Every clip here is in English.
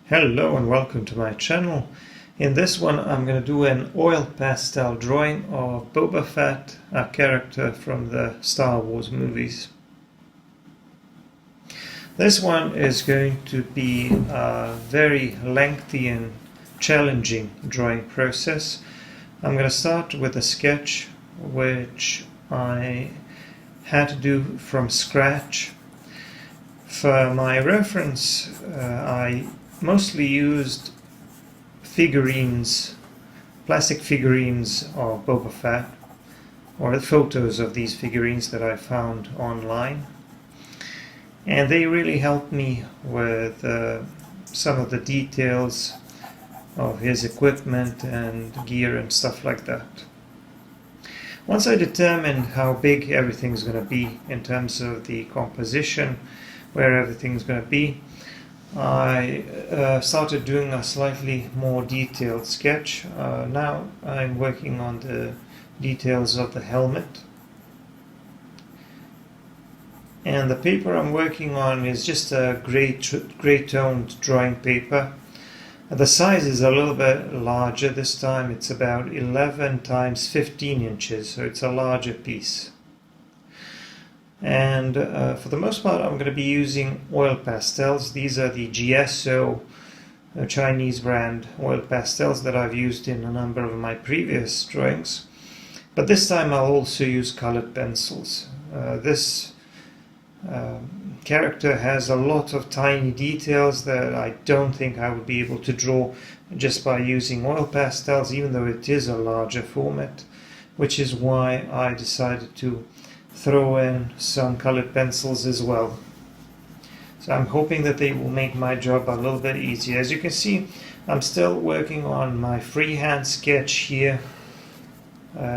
Hello and welcome to my channel. In this one I'm going to do an oil pastel drawing of Boba Fett, a character from the Star Wars movies. This one is going to be a very lengthy and challenging drawing process. I'm going to start with a sketch which I had to do from scratch. For my reference, I mostly used figurines, plastic figurines of Boba Fett, or photos of these figurines that I found online. And they really helped me with some of the details of his equipment and gear and stuff like that. Once I determined how big everything's going to be in terms of the composition, where everything's going to be, I started doing a slightly more detailed sketch. Now I'm working on the details of the helmet. And the paper I'm working on is just a gray toned drawing paper. The size is a little bit larger this time. It's about 11 times 15 inches, so it's a larger piece. And for the most part I'm going to be using oil pastels. These are the Jieso Chinese brand oil pastels that I've used in a number of my previous drawings. But this time I'll also use colored pencils. This character has a lot of tiny details that I don't think I would be able to draw just by using oil pastels, even though it is a larger format, which is why I decided to throw in some colored pencils as well. So I'm hoping that they will make my job a little bit easier. As you can see, I'm still working on my freehand sketch here,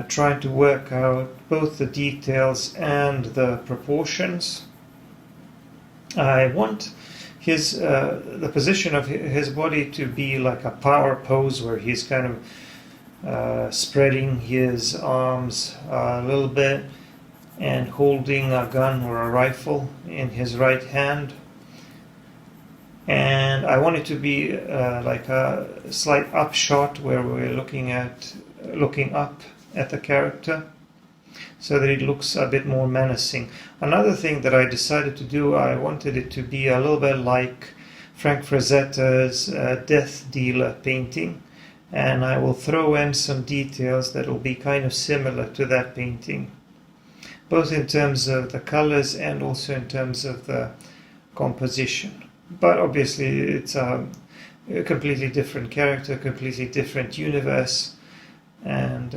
trying to work out both the details and the proportions. I want the position of his body to be like a power pose, where he's kind of spreading his arms a little bit and holding a gun or a rifle in his right hand. And I want it to be like a slight upshot where we're looking up at the character, so that it looks a bit more menacing. Another thing that I decided to do, I wanted it to be a little bit like Frank Frazetta's Death Dealer painting, and I will throw in some details that will be kind of similar to that painting, both in terms of the colors and also in terms of the composition. But obviously it's a completely different character, completely different universe, and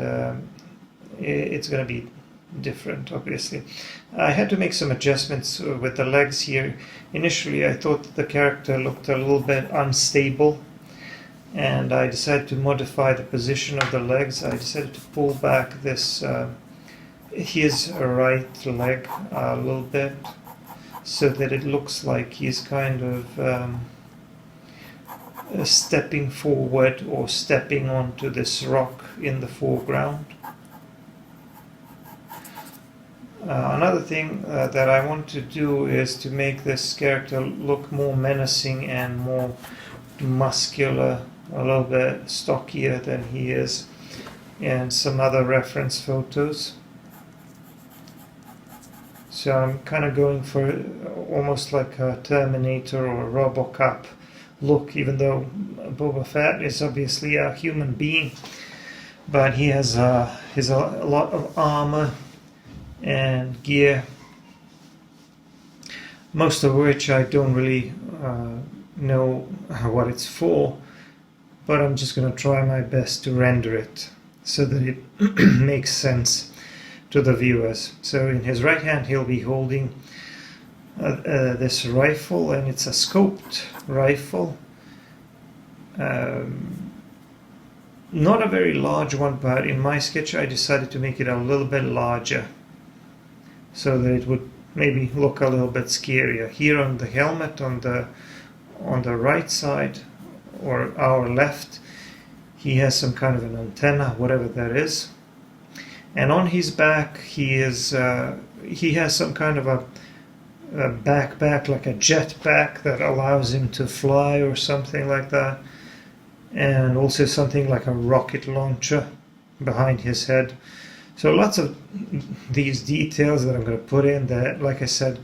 it's going to be different, obviously. I had to make some adjustments with the legs here. Initially I thought that the character looked a little bit unstable, and I decided to modify the position of the legs. I decided to pull back this his right leg a little bit, so that it looks like he's kind of stepping forward or stepping onto this rock in the foreground. Another thing that I want to do is to make this character look more menacing and more muscular, a little bit stockier than he is in some other reference photos. So I'm kind of going for almost like a Terminator or a RoboCop look, even though Boba Fett is obviously a human being, but he has a lot of armor and gear, most of which I don't really know what it's for, but I'm just going to try my best to render it so that it makes sense to the viewers. So in his right hand he'll be holding this rifle, and it's a scoped rifle, not a very large one, but in my sketch I decided to make it a little bit larger so that it would maybe look a little bit scarier. Here on the helmet, on the right side or our left, he has some kind of an antenna, whatever that is. And on his back he has some kind of backpack, like a jetpack that allows him to fly or something like that, and also something like a rocket launcher behind his head. So lots of these details that I'm going to put in that, like I said,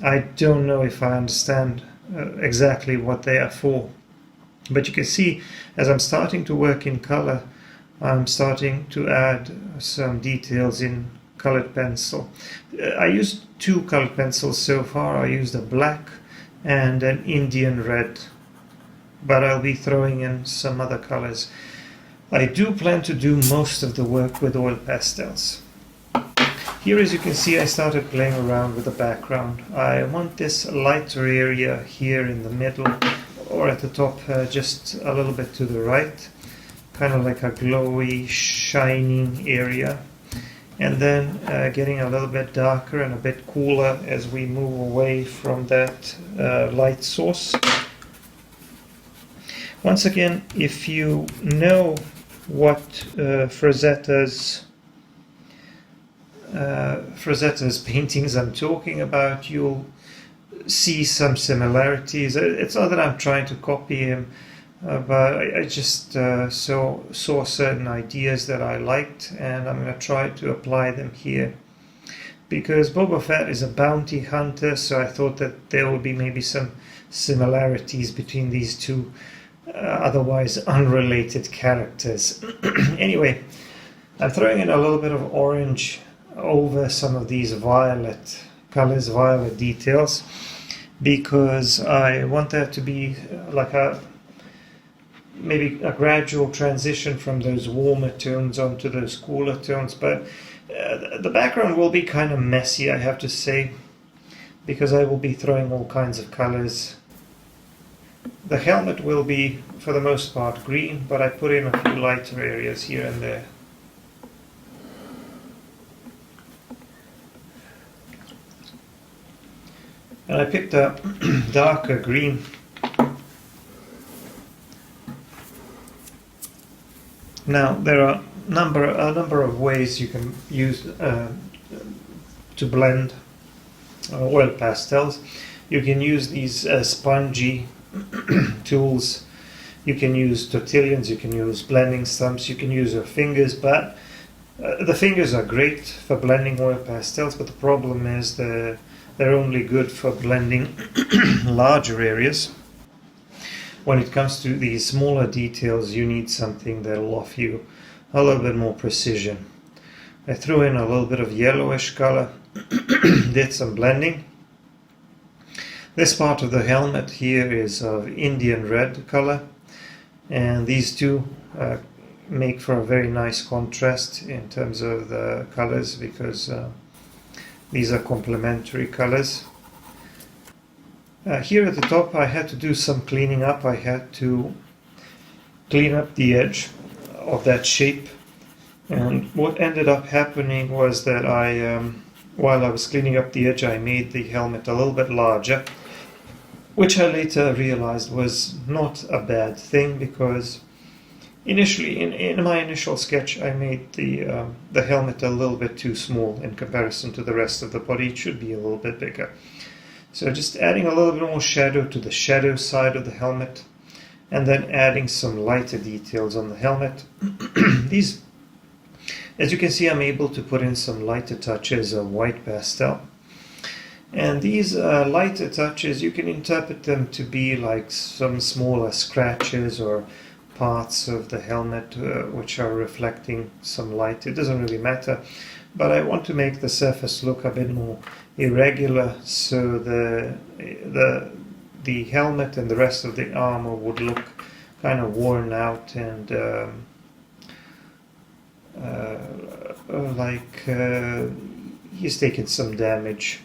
I don't know if I understand exactly what they are for. But you can see as I'm starting to work in color, I'm starting to add some details in colored pencil. I used 2 colored pencils so far. I used a black and an Indian red, but I'll be throwing in some other colors. I do plan to do most of the work with oil pastels. Here, as you can see, I started playing around with the background. I want this lighter area here in the middle, or at the top, just a little bit to the right, kind of like a glowy, shining area. And then getting a little bit darker and a bit cooler as we move away from that light source. Once again, if you know what Frazetta's paintings I'm talking about, you'll see some similarities. It's not that I'm trying to copy him, but I just saw certain ideas that I liked, and I'm going to try to apply them here. Because Boba Fett is a bounty hunter, so I thought that there would be maybe some similarities between these two otherwise unrelated characters. Anyway, I'm throwing in a little bit of orange over some of these violet colors, violet details, because I want there to be like maybe a gradual transition from those warmer tones onto those cooler tones. But the background will be kind of messy, I have to say, because I will be throwing all kinds of colors. The helmet will be, for the most part, green, but I put in a few lighter areas here and there. And I picked a darker green. Now, there are a number of ways you can use to blend oil pastels. You can use these spongy tools. You can use tortillons, you can use blending stumps, you can use your fingers, but the fingers are great for blending oil pastels, but the problem is they're only good for blending larger areas. When it comes to these smaller details, you need something that'll offer you a little bit more precision. I threw in a little bit of yellowish color, did some blending. This part of the helmet here is of Indian red color, and these two make for a very nice contrast in terms of the colors, because these are complementary colors. Here at the top I had to do some cleaning up. I had to clean up the edge of that shape, and what ended up happening was that while I was cleaning up the edge, I made the helmet a little bit larger, which I later realized was not a bad thing, because initially, in my initial sketch, I made the helmet a little bit too small in comparison to the rest of the body. It should be a little bit bigger. So just adding a little bit more shadow to the shadow side of the helmet, and then adding some lighter details on the helmet. These, as you can see, I'm able to put in some lighter touches of white pastel. And these lighter touches, you can interpret them to be like some smaller scratches or parts of the helmet which are reflecting some light. It doesn't really matter, but I want to make the surface look a bit more irregular, so the helmet and the rest of the armor would look kind of worn out and like he's taken some damage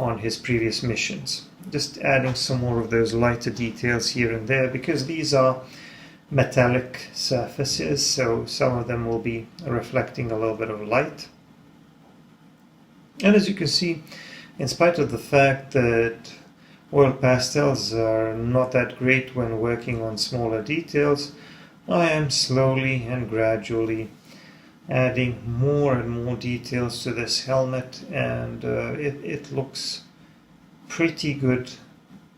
on his previous missions. Just adding some more of those lighter details here and there, because these are metallic surfaces, so some of them will be reflecting a little bit of light. And as you can see, in spite of the fact that oil pastels are not that great when working on smaller details, I am slowly and gradually adding more and more details to this helmet, and it looks pretty good.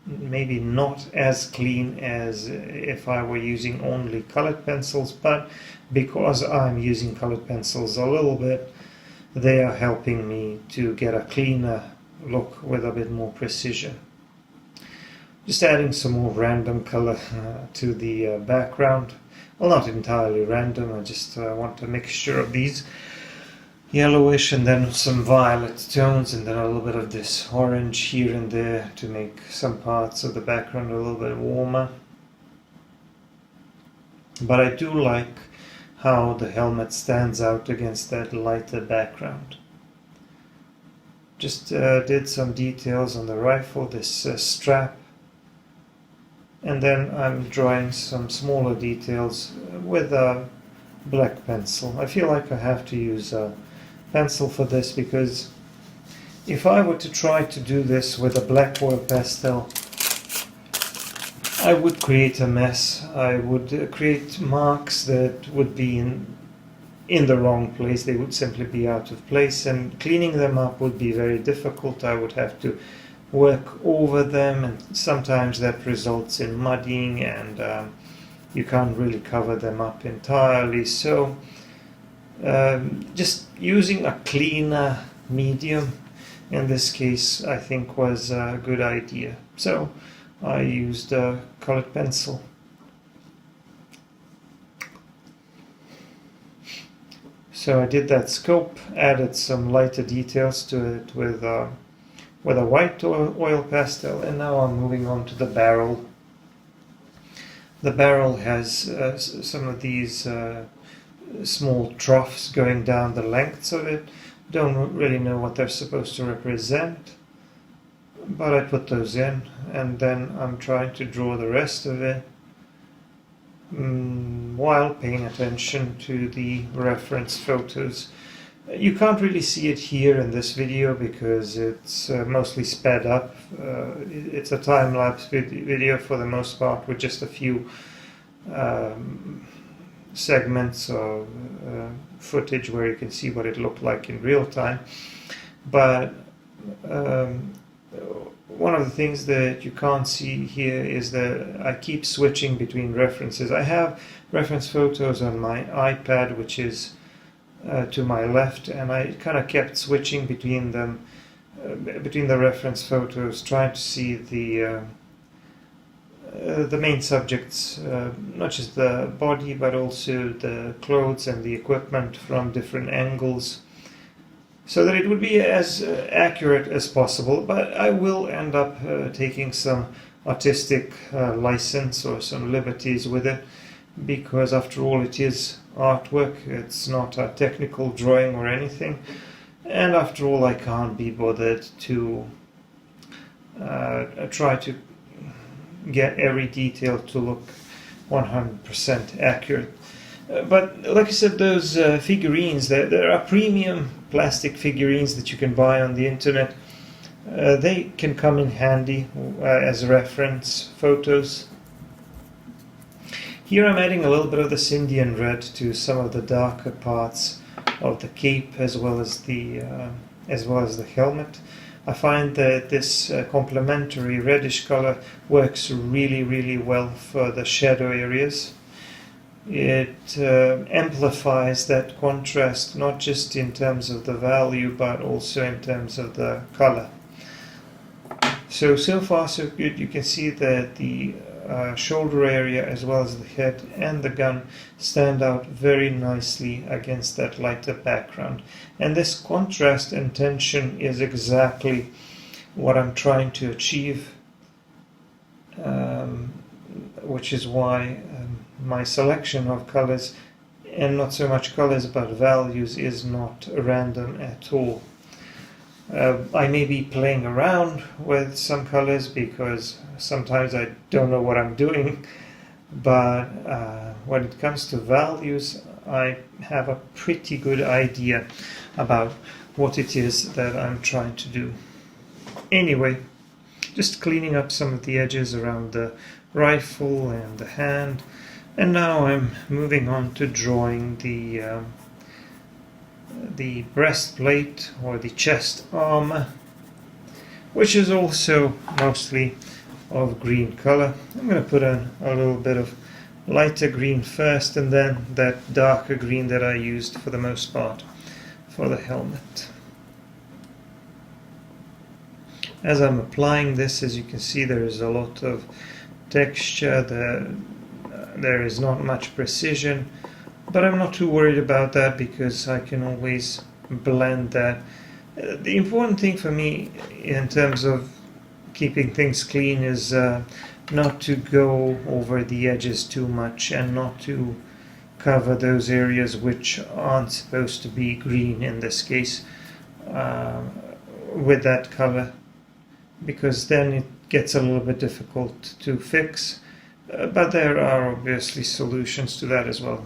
Maybe not as clean as if I were using only colored pencils, but because I'm using colored pencils a little bit, they are helping me to get a cleaner look with a bit more precision. Just adding some more random color to the background. Well, not entirely random, I just want a mixture of these yellowish and then some violet tones, and then a little bit of this orange here and there to make some parts of the background a little bit warmer. But I do like how the helmet stands out against that lighter background. Just did some details on the rifle, this strap, and then I'm drawing some smaller details with a black pencil. I feel like I have to use a pencil for this, because if I were to try to do this with a black oil pastel, I would create a mess. I would create marks that would be in the wrong place. They would simply be out of place, and cleaning them up would be very difficult. I would have to work over them, and sometimes that results in muddying, and you can't really cover them up entirely. So just using a cleaner medium in this case, I think, was a good idea. So I used a colored pencil. So I did that scope, added some lighter details to it with a white oil pastel, and now I'm moving on to the barrel. The barrel has some of these small troughs going down the lengths of it. Don't really know what they're supposed to represent, but I put those in, and then I'm trying to draw the rest of it while paying attention to the reference photos. You can't really see it here in this video because it's mostly sped up. It's a time-lapse video for the most part, with just a few segments of footage where you can see what it looked like in real time. But one of the things that you can't see here is that I keep switching between references. I have reference photos on my iPad, which is to my left, and I kind of kept switching between them, between the reference photos, trying to see the main subjects, not just the body but also the clothes and the equipment from different angles, so that it would be as accurate as possible. But I will end up taking some artistic license or some liberties with it, because after all it is artwork, it's not a technical drawing or anything, and after all I can't be bothered to try to get every detail to look 100% accurate. But like I said, those figurines, there are premium plastic figurines that you can buy on the internet. They can come in handy as reference photos. Here I'm adding a little bit of this Indian red to some of the darker parts of the cape, as well as the helmet. I find that this complementary reddish color works really well for the shadow areas. It amplifies that contrast, not just in terms of the value but also in terms of the color. So far so good. You can see that the shoulder area as well as the head and the gun stand out very nicely against that lighter background, and this contrast and tension is exactly what I'm trying to achieve, which is why my selection of colors, and not so much colors but values, is not random at all. I may be playing around with some colors because sometimes I don't know what I'm doing, but when it comes to values, I have a pretty good idea about what it is that I'm trying to do. Anyway, just cleaning up some of the edges around the rifle and the hand, and now I'm moving on to drawing the the breastplate or the chest armor, which is also mostly of green color. I'm going to put on a little bit of lighter green first, and then that darker green that I used for the most part for the helmet. As I'm applying this, as you can see, there is a lot of texture, there is not much precision, but I'm not too worried about that because I can always blend that. The important thing for me in terms of keeping things clean is not to go over the edges too much and not to cover those areas which aren't supposed to be green in this case with that color, because then it gets a little bit difficult to fix, but there are obviously solutions to that as well.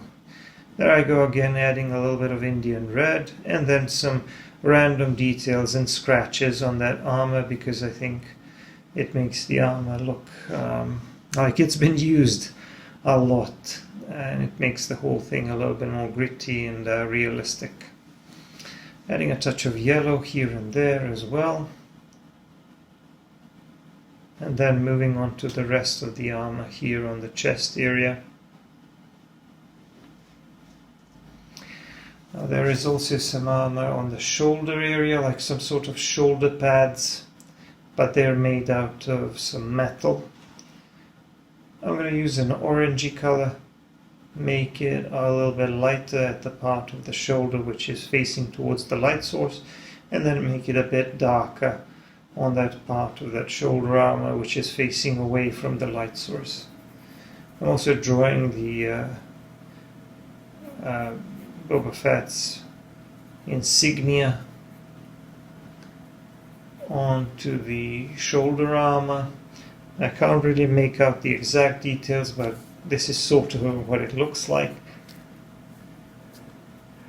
There I go again, adding a little bit of Indian red and then some random details and scratches on that armor, because I think it makes the armor look like it's been used a lot, and it makes the whole thing a little bit more gritty and realistic. Adding a touch of yellow here and there as well, and then moving on to the rest of the armor here on the chest area. Now there is also some armor on the shoulder area, like some sort of shoulder pads, but they're made out of some metal. I'm going to use an orangey color, make it a little bit lighter at the part of the shoulder which is facing towards the light source, and then make it a bit darker on that part of that shoulder armor which is facing away from the light source. I'm also drawing the Boba Fett's insignia onto the shoulder armor. I can't really make out the exact details, but this is sort of what it looks like.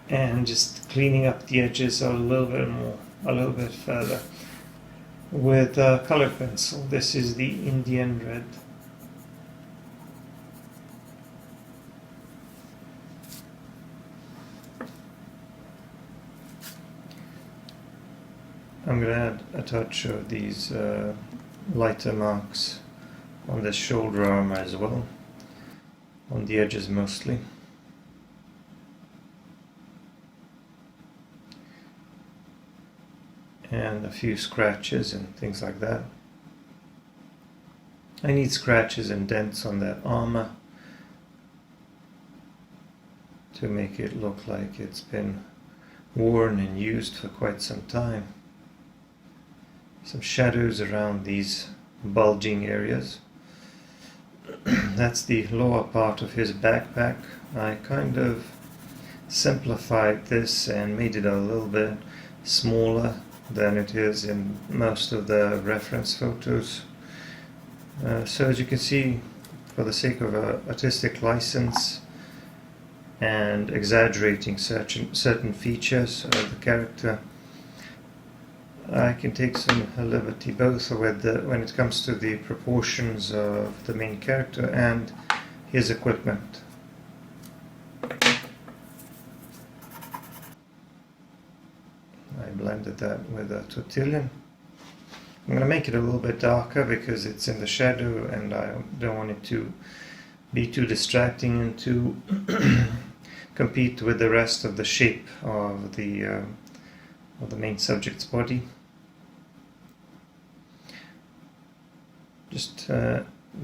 And just cleaning up the edges a little bit more, a little bit further with a color pencil. This is the Indian red. I'm going to add a touch of these lighter marks on the shoulder armor as well, on the edges mostly. And a few scratches and things like that. I need scratches and dents on that armor to make it look like it's been worn and used for quite some time. Some shadows around these bulging areas. That's the lower part of his backpack. I kind of simplified this and made it a little bit smaller than it is in most of the reference photos. So as you can see, for the sake of artistic license and exaggerating certain features of the character, I can take some liberty both with when it comes to the proportions of the main character and his equipment. I blended that with a tortillon. I'm going to make it a little bit darker because it's in the shadow and I don't want it to be too distracting and to compete with the rest of the shape of the main subject's body. Just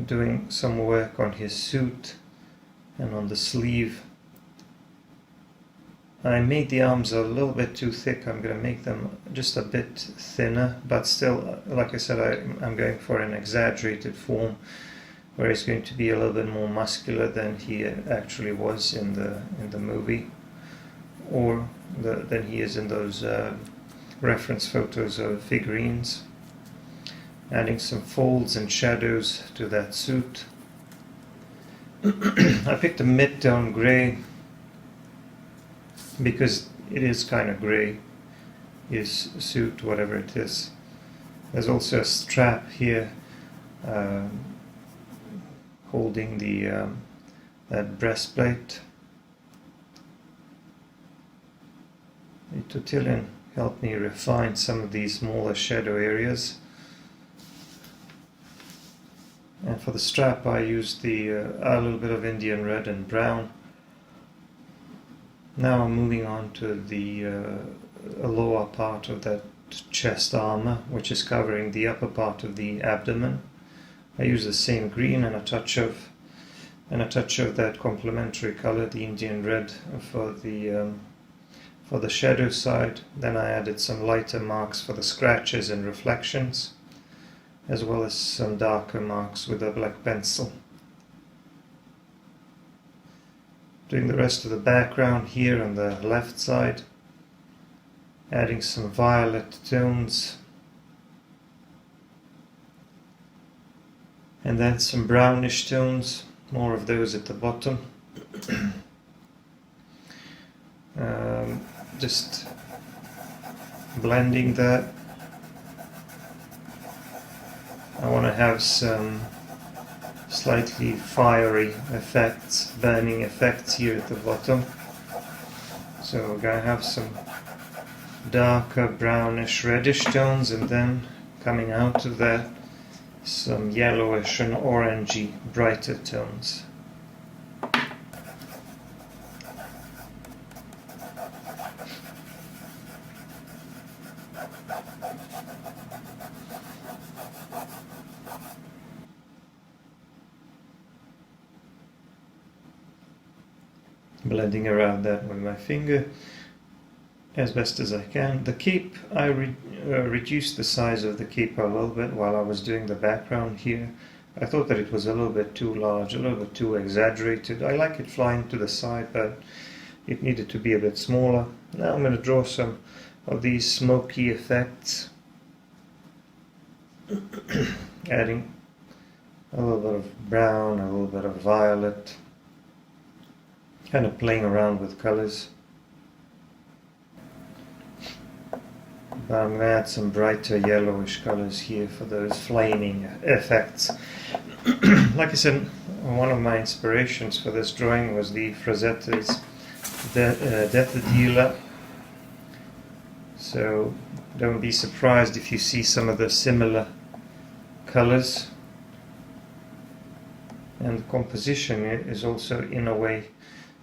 doing some work on his suit and on the sleeve. I made the arms a little bit too thick. I'm going to make them just a bit thinner, but still, like I said, I'm going for an exaggerated form where he's going to be a little bit more muscular than he actually was in the movie, or than he is in those reference photos of figurines. Adding some folds and shadows to that suit. I picked a mid-tone grey because it is kind of grey, his suit, whatever it is. There's also a strap here holding that breastplate. the tortillon helped me refine some of these smaller shadow areas. And for the strap I used a little bit of Indian red and brown. Now I'm moving on to the lower part of that chest armor, which is covering the upper part of the abdomen. I use the same green and a touch of that complementary color, the Indian red, for the shadow side. Then I added some lighter marks for the scratches and reflections, as well as some darker marks with a black pencil. Doing the rest of the background here on the left side, adding some violet tones, and then some brownish tones, more of those at the bottom. Just blending that. I want to have some slightly fiery effects, burning effects here at the bottom. So we're going to have some darker brownish reddish tones, and then coming out of that some yellowish and orangey brighter tones. Blending around that with my finger as best as I can. The cape, I reduced the size of the cape a little bit while I was doing the background here. I thought that it was a little bit too large, a little bit too exaggerated. I like it flying to the side, but it needed to be a bit smaller. Now I'm going to draw some of these smoky effects, adding a little bit of brown, a little bit of violet, kind of playing around with colors. But I'm going to add some brighter yellowish colors here for those flaming effects. Like I said, one of my inspirations for this drawing was the Frazetti's Death Dealer. So don't be surprised if you see some of the similar colors. And the composition is also in a way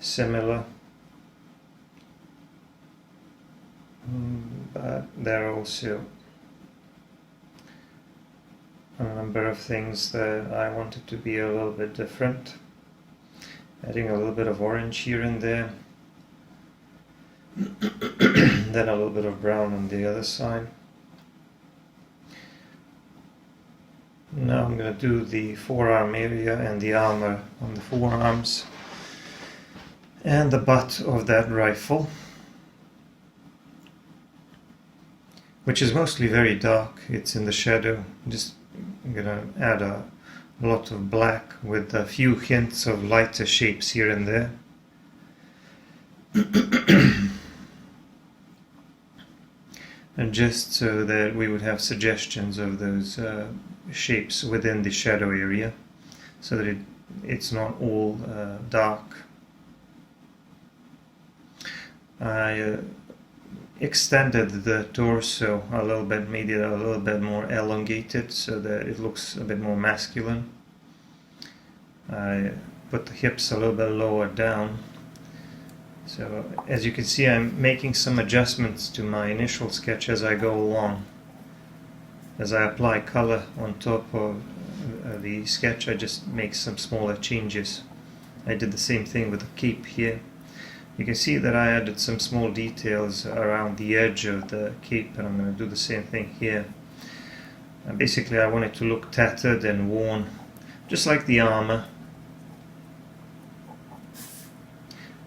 similar. But there are also a number of things that I wanted to be a little bit different. Adding a little bit of orange here and there. Then a little bit of brown on the other side. Now I'm going to do the forearm area and the armor on the forearms and the butt of that rifle, which is mostly very dark. It's in the shadow. I'm going to add a lot of black with a few hints of lighter shapes here and there. And just so that we would have suggestions of those shapes within the shadow area, so that it's not all dark. I extended the torso a little bit, made it a little bit more elongated so that it looks a bit more masculine. I put the hips a little bit lower down. So as you can see, I'm making some adjustments to my initial sketch as I go along. As I apply color on top of the sketch, I just make some smaller changes. I did the same thing with the cape here. You can see that I added some small details around the edge of the cape, and I'm going to do the same thing here. Basically I want it to look tattered and worn, just like the armor.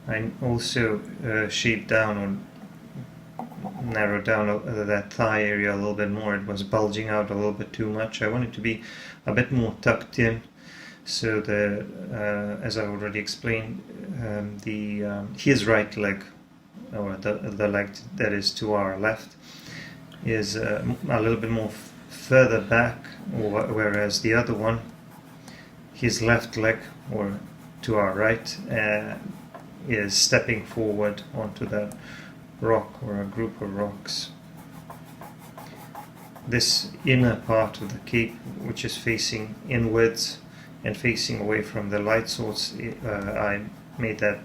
I also shaped down or narrowed down that thigh area a little bit more. It was bulging out a little bit too much. I want it to be a bit more tucked in, so that, as I already explained, his right leg, or the leg that is to our left, is a little bit more further back, whereas the other one, his left leg, or to our right, is stepping forward onto that rock or a group of rocks. This inner part of the cape, which is facing inwards and facing away from the light source, I made that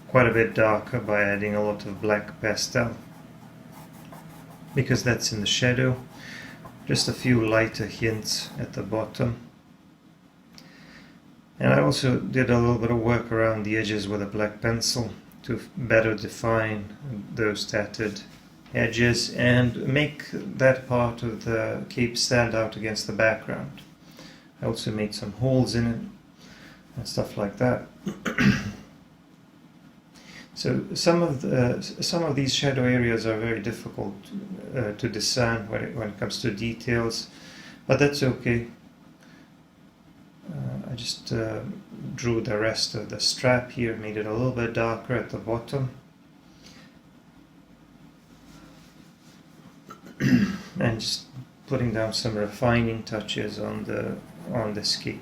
quite a bit darker by adding a lot of black pastel, because that's in the shadow. Just a few lighter hints at the bottom. And I also did a little bit of work around the edges with a black pencil to better define those tattered edges and make that part of the cape stand out against the background. I also made some holes in it and stuff like that. So some of these shadow areas are very difficult to discern when it comes to details, but that's okay. I just drew the rest of the strap here, made it a little bit darker at the bottom. And just putting down some refining touches on this cape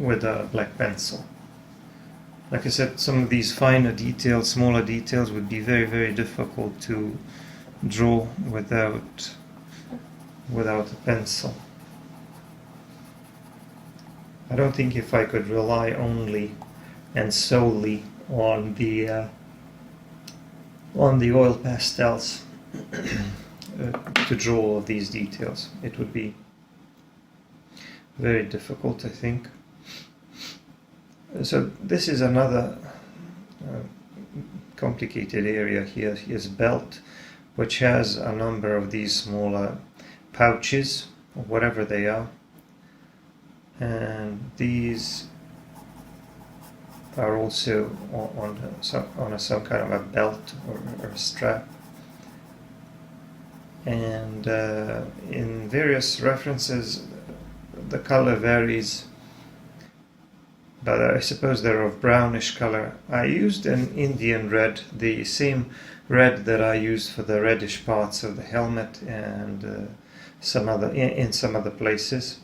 with a black pencil. Like I said, some of these finer details, smaller details would be very, very difficult to draw without a pencil. I don't think if I could rely only and solely on the oil pastels to draw all of these details. It would be very difficult, I think. So this is another complicated area here. Here's belt, which has a number of these smaller pouches, or whatever they are. And these are also on some kind of a belt or a strap. And in various references, the color varies, but I suppose they're of brownish color. I used an Indian red, the same red that I used for the reddish parts of the helmet and in some other places,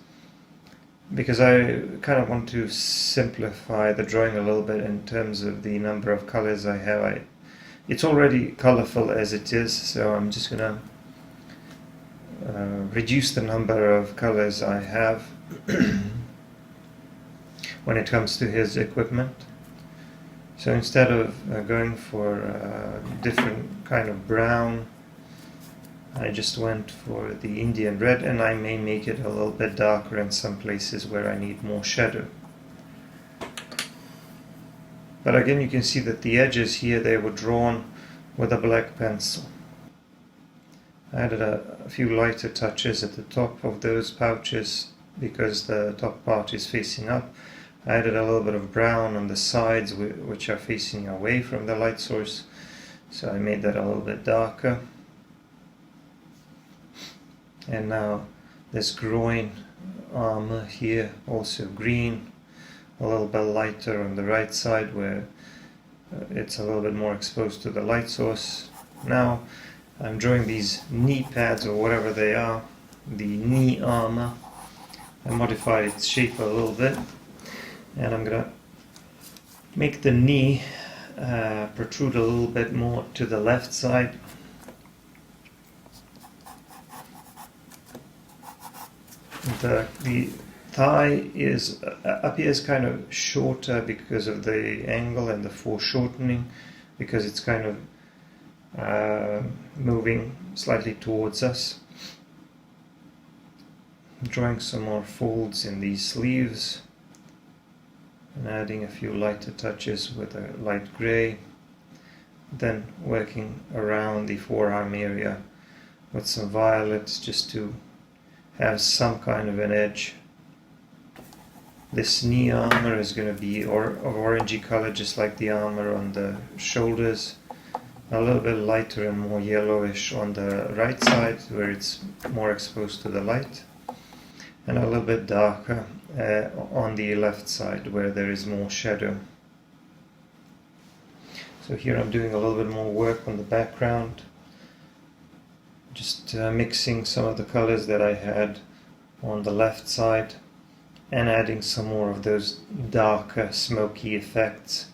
because I kind of want to simplify the drawing a little bit in terms of the number of colors I have. It's already colorful as it is, so I'm just gonna reduce the number of colors I have when it comes to his equipment. So instead of going for a different kind of brown, I just went for the Indian red, and I may make it a little bit darker in some places where I need more shadow. But again, you can see that the edges here, they were drawn with a black pencil. I added a few lighter touches at the top of those pouches because the top part is facing up. I added a little bit of brown on the sides, which are facing away from the light source, so I made that a little bit darker. And now this groin armor here, also green, a little bit lighter on the right side where it's a little bit more exposed to the light source. Now I'm drawing these knee pads, or whatever they are, the knee armor. I modified its shape a little bit, and I'm gonna make the knee protrude a little bit more to the left side. The thigh appears kind of shorter because of the angle and the foreshortening, because it's kind of moving slightly towards us. I'm drawing some more folds in these sleeves and adding a few lighter touches with a light grey, then working around the forearm area with some violets just to have some kind of an edge. This knee armor is going to be of orangey color, just like the armor on the shoulders. A little bit lighter and more yellowish on the right side where it's more exposed to the light, and a little bit darker on the left side where there is more shadow. So here I'm doing a little bit more work on the background, just mixing some of the colors that I had on the left side and adding some more of those darker smoky effects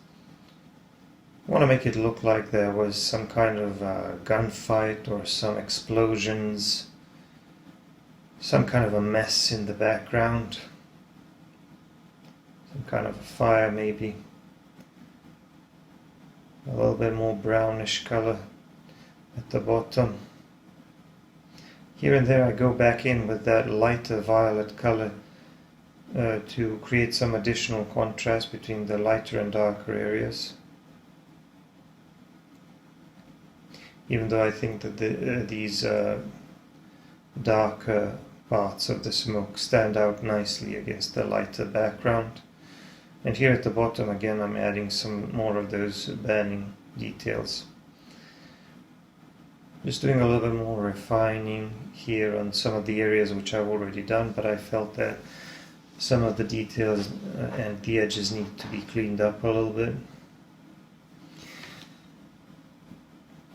want to make it look like there was some kind of gunfight or some explosions, some kind of a mess in the background, some kind of a fire maybe. A little bit more brownish color at the bottom. Here and there I go back in with that lighter violet color to create some additional contrast between the lighter and darker areas. Even though I think that these darker parts of the smoke stand out nicely against the lighter background. And here at the bottom again I'm adding some more of those burning details. Just doing a little bit more refining here on some of the areas which I've already done, but I felt that some of the details and the edges need to be cleaned up a little bit.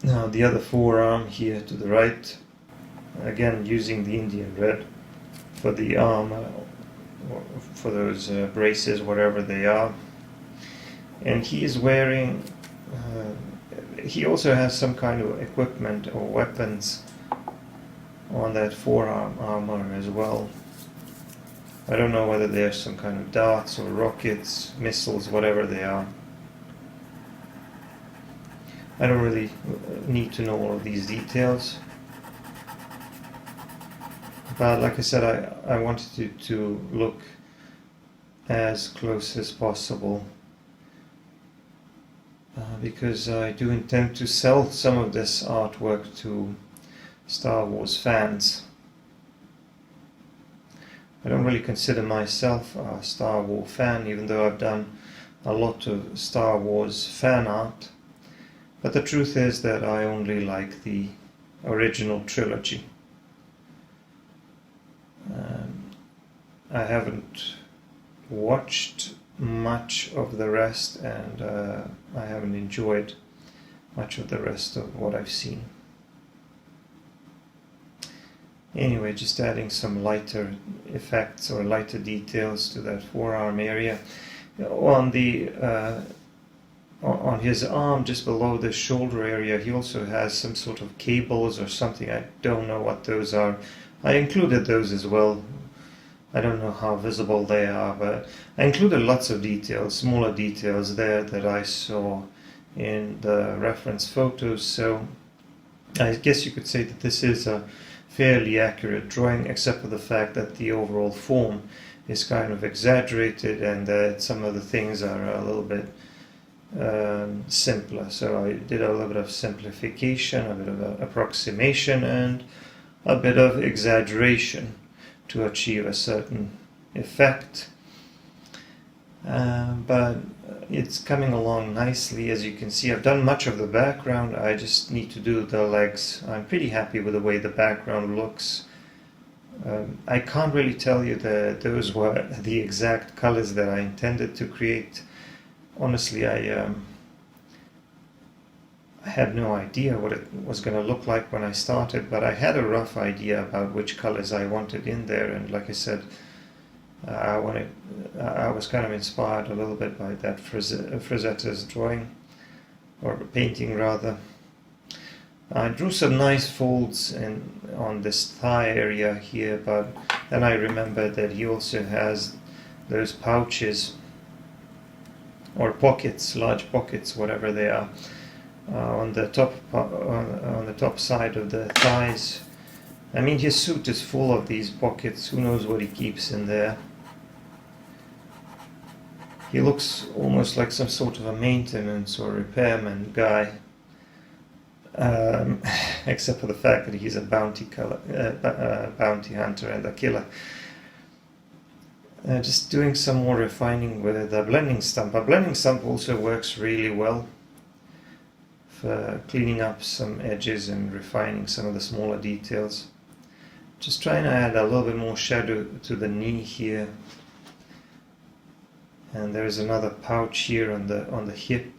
Now the other forearm here to the right, again using the Indian red for the arm, for those braces, whatever they are. And he is wearing, he also has some kind of equipment or weapons on that forearm armor as well. I don't know whether they're some kind of darts or rockets, missiles, whatever they are. I don't really need to know all of these details. But like I said, I wanted to look as close as possible because I do intend to sell some of this artwork to Star Wars fans. I don't really consider myself a Star Wars fan, even though I've done a lot of Star Wars fan art. But the truth is that I only like the original trilogy. I haven't watched much of the rest, and I haven't enjoyed much of the rest of what I've seen. Anyway, just adding some lighter effects or lighter details to that forearm area. On the on his arm, just below the shoulder area, he also has some sort of cables or something. I don't know what those are. I included those as well. I don't know how visible they are, but I included lots of details, smaller details there that I saw in the reference photos. So I guess you could say that this is a fairly accurate drawing, except for the fact that the overall form is kind of exaggerated and that some of the things are a little bit simpler. So I did a little bit of simplification, a bit of approximation, and a bit of exaggeration to achieve a certain effect. But it's coming along nicely. As you can see, I've done much of the background. I just need to do the legs. I'm pretty happy with the way the background looks. I can't really tell you that those were the exact colors that I intended to create. Honestly, I had no idea what it was going to look like when I started, but I had a rough idea about which colors I wanted in there, and like I said, I was kind of inspired a little bit by that Frazetta's drawing, or painting rather. I drew some nice folds on this thigh area here, but then I remembered that he also has those pouches or pockets, large pockets, whatever they are, on the top side of the thighs. I mean, his suit is full of these pockets. Who knows what he keeps in there? He looks almost like some sort of a maintenance or repairman guy, except for the fact that he's a bounty hunter and a killer. Just doing some more refining with a blending stump. A blending stump also works really well for cleaning up some edges and refining some of the smaller details. Just trying to add a little bit more shadow to the knee here. And there's another pouch here on the hip.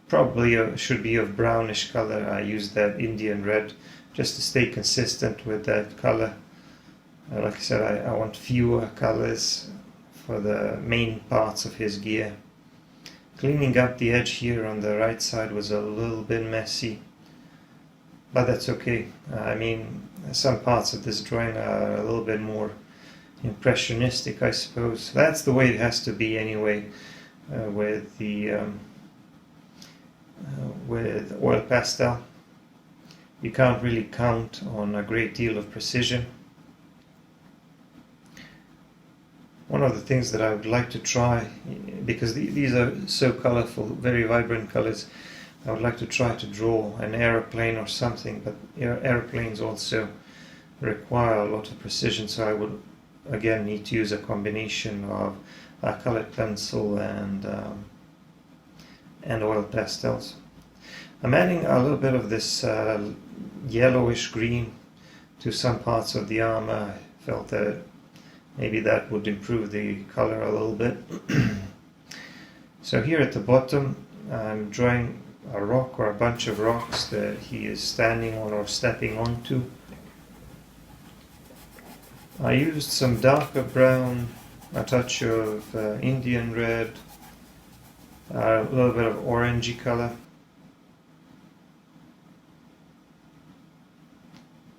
Probably should be of brownish color. I used that Indian red just to stay consistent with that color. Like I said, I want fewer colors for the main parts of his gear. Cleaning up the edge here on the right side was a little bit messy, but that's okay. I mean, some parts of this drawing are a little bit more impressionistic, I suppose. That's the way it has to be anyway, with oil pastel. You can't really count on a great deal of precision. One of the things that I would like to try, because these are so colorful, very vibrant colors, I would like to try to draw an aeroplane or something, but airplanes also require a lot of precision, so I would again need to use a combination of a colored pencil and oil pastels. I'm adding a little bit of this yellowish green to some parts of the armor. I felt that maybe that would improve the color a little bit. So here at the bottom I'm drawing a rock or a bunch of rocks that he is standing on or stepping onto. I used some darker brown, a touch of Indian red, a little bit of orangey color.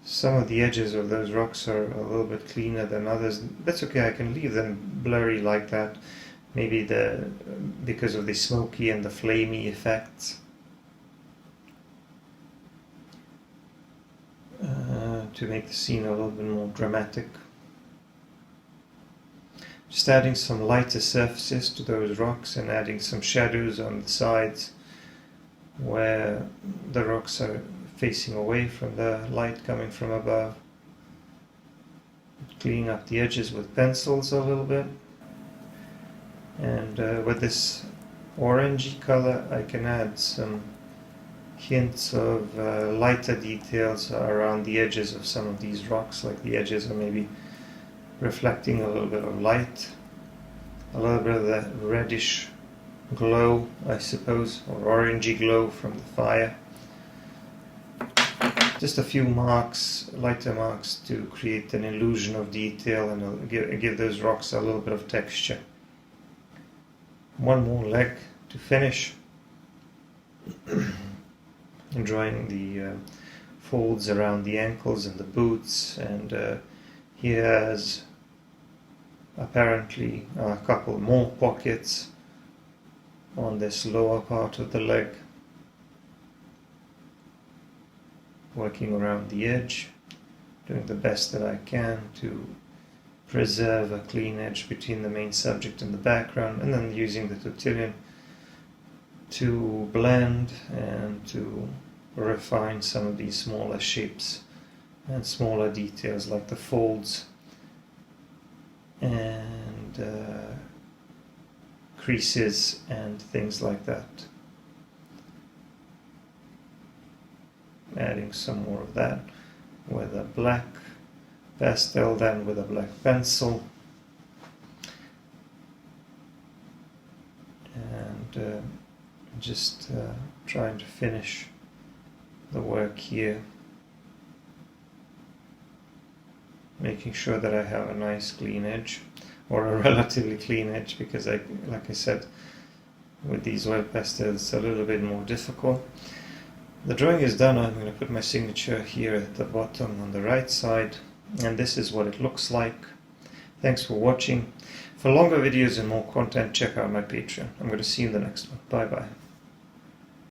Some of the edges of those rocks are a little bit cleaner than others. That's okay, I can leave them blurry like that. Maybe because of the smoky and the flamey effects. To make the scene a little bit more dramatic. Just adding some lighter surfaces to those rocks and adding some shadows on the sides where the rocks are facing away from the light coming from above. Cleaning up the edges with pencils a little bit. And with this orangey color I can add some hints of lighter details around the edges of some of these rocks, like the edges are maybe reflecting a little bit of light, a little bit of that reddish glow, I suppose, or orangey glow from the fire. Just a few marks, lighter marks, to create an illusion of detail and give those rocks a little bit of texture. One more leg to finish. And drawing the folds around the ankles and the boots, and he has apparently a couple more pockets on this lower part of the leg. Working around the edge, doing the best that I can to preserve a clean edge between the main subject and the background, and then using the tortillon to blend and to refine some of these smaller shapes and smaller details like the folds and creases and things like that. Adding some more of that with a black pastel, then with a black pencil, and just trying to finish the work here, making sure that I have a nice clean edge, or a relatively clean edge, because like I said, with these oil pastels it's a little bit more difficult. The drawing is done. I'm going to put my signature here at the bottom on the right side, and this is what it looks like. Thanks for watching. For longer videos and more content, check out my Patreon. I'm going to see you in the next one. Bye bye.